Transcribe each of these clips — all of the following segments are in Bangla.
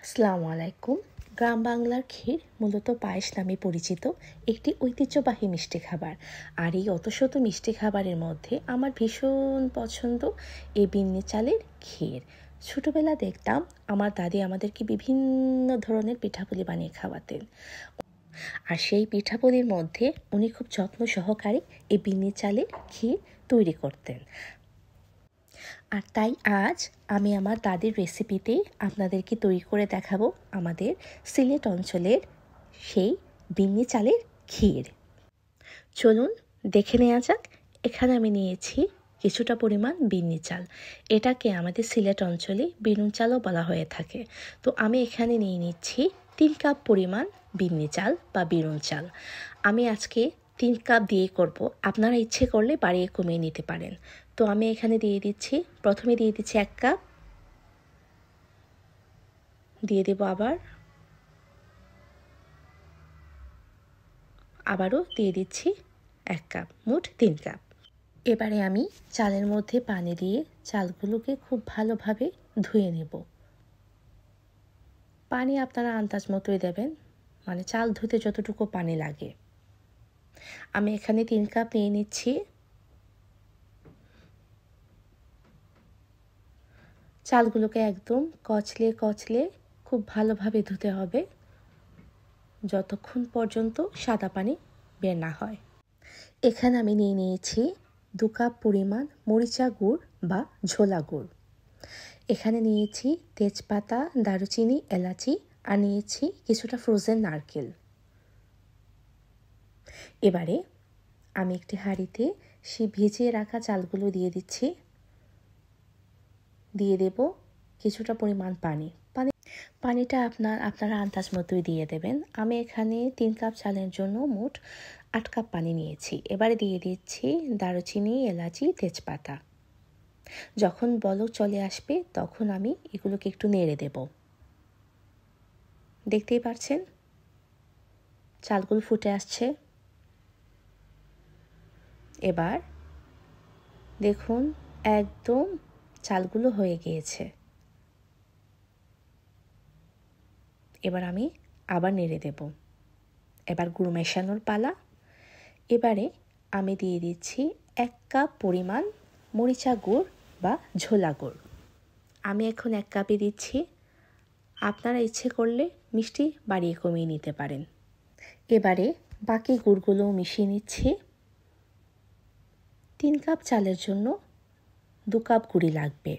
আসসালামু আলাইকুম। গ্রাম বাংলার ক্ষীর মূলত পায়েস নামে পরিচিত একটি ঐতিহ্যবাহী মিষ্টি খাবার। আর এই অতশত মিষ্টি খাবারের মধ্যে আমার ভীষণ পছন্দ এই বিন্নি চালের ক্ষীর। ছোটোবেলা দেখতাম আমার দাদি আমাদেরকে বিভিন্ন ধরনের পিঠাপুলি বানিয়ে খাওয়াতেন, আর সেই পিঠাপুলির মধ্যে উনি খুব যত্ন সহকারে এই বিন্নি চালের ক্ষীর তৈরি করতেন। আর তাই আজ আমি আমার দাদির রেসিপিতেই আপনাদেরকে তৈরি করে দেখাবো আমাদের সিলেট অঞ্চলের সেই বিন্নি চালের ক্ষীর। চলুন দেখে নেওয়া যাক। এখানে আমি নিয়েছি কিছুটা পরিমাণ বিন্নি চাল। এটাকে আমাদের সিলেট অঞ্চলে বিনুন চালও বলা হয়ে থাকে। তো আমি এখানে নিয়ে নিচ্ছি 3 কাপ পরিমাণ বিন্নি চাল বা বিনুন চাল। আমি আজকে 3 কাপ দিয়ে করব, আপনারা ইচ্ছে করলে বাড়িয়ে কমিয়ে নিতে পারেন। তো আমি এখানে দিয়ে দিচ্ছি, প্রথমে দিয়ে দিচ্ছি 1 কাপ, দিয়ে দেব আবারও দিয়ে দিচ্ছি 1 কাপ, মোট 3 কাপ। এবারে আমি চালের মধ্যে পানি দিয়ে চালগুলোকে খুব ভালোভাবে ধুয়ে নেব। পানি আপনারা আন্দাজ মতোই দেবেন, মানে চাল ধুতে যতটুকু পানি লাগে। আমি এখানে 3 কাপ নিয়ে নিচ্ছি। চালগুলোকে একদম কচলে কচলে খুব ভালোভাবে ধুতে হবে, যতক্ষণ পর্যন্ত সাদা পানি বের না হয়। এখানে আমি নিয়ে নিয়েছি 2 কাপ পরিমাণ মরিচা গুড় বা ঝোলা গুড়। এখানে নিয়েছি তেজপাতা, দারুচিনি, এলাচি, আর নিয়েছি কিছুটা ফ্রোজেন নারকেল। এবারে আমি একটি হাঁড়িতে সেই ভিজিয়ে রাখা চালগুলো দিয়ে দিচ্ছি। দিয়ে দেব কিছুটা পরিমাণ পানিটা আপনারা আন্দাজ মতোই দিয়ে দেবেন। আমি এখানে 3 কাপ চালের জন্য মোট 8 কাপ পানি নিয়েছি। এবারে দিয়ে দিচ্ছি দারুচিনি, এলাচি, তেজপাতা। যখন বলক চলে আসবে তখন আমি এগুলোকে একটু নেড়ে দেব। দেখতেই পাচ্ছেন চালগুলো ফুটে আসছে। এবার দেখুন একদম চালগুলো হয়ে গিয়েছে। এবার আমি আবার নেড়ে দেব। এবার গুড় মেশানোর পালা। এবারে আমি দিয়ে দিচ্ছি 1 কাপ পরিমাণ মরিচা গুড় বা ঝোলা গুড়। আমি এখন 1 কাপই দিচ্ছি, আপনারা ইচ্ছে করলে মিষ্টি বাড়িয়ে কমিয়ে নিতে পারেন। এবারে বাকি গুড়গুলো মিশিয়ে নিচ্ছি। 3 কাপ চালের জন্য 2 কাপ গুড়ি লাগবে।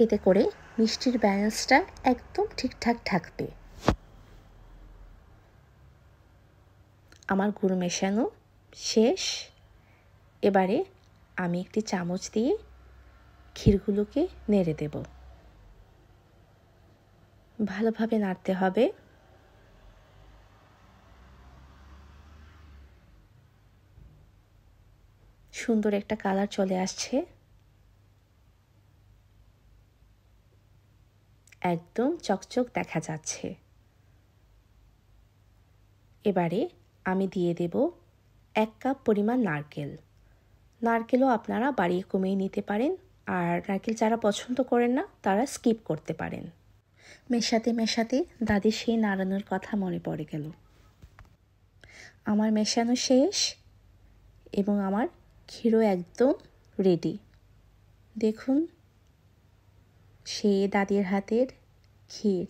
এতে করে মিষ্টির ব্যালেন্সটা একদম ঠিকঠাক থাকবে। আমার গুড় মেশানো শেষ। এবারে আমি একটি চামচ দিয়ে ক্ষীরগুলোকে নেড়ে দেব। ভালোভাবে নাড়তে হবে। সুন্দর একটা কালার চলে আসছে, একদম চকচক দেখা যাচ্ছে। এবারে আমি দিয়ে দেব 1 কাপ পরিমাণ নারকেলও আপনারা বাড়িয়ে কমিয়ে নিতে পারেন, আর নারকেল যারা পছন্দ করেন না তারা স্কিপ করতে পারেন। মেশাতে মেশাতে দাদির সেই নাড়ানোর কথা মনে পড়ে গেল। আমার মেশানো শেষ এবং আমার ক্ষীরও একদম রেডি। দেখুন সেই দাদির হাতের ক্ষীর।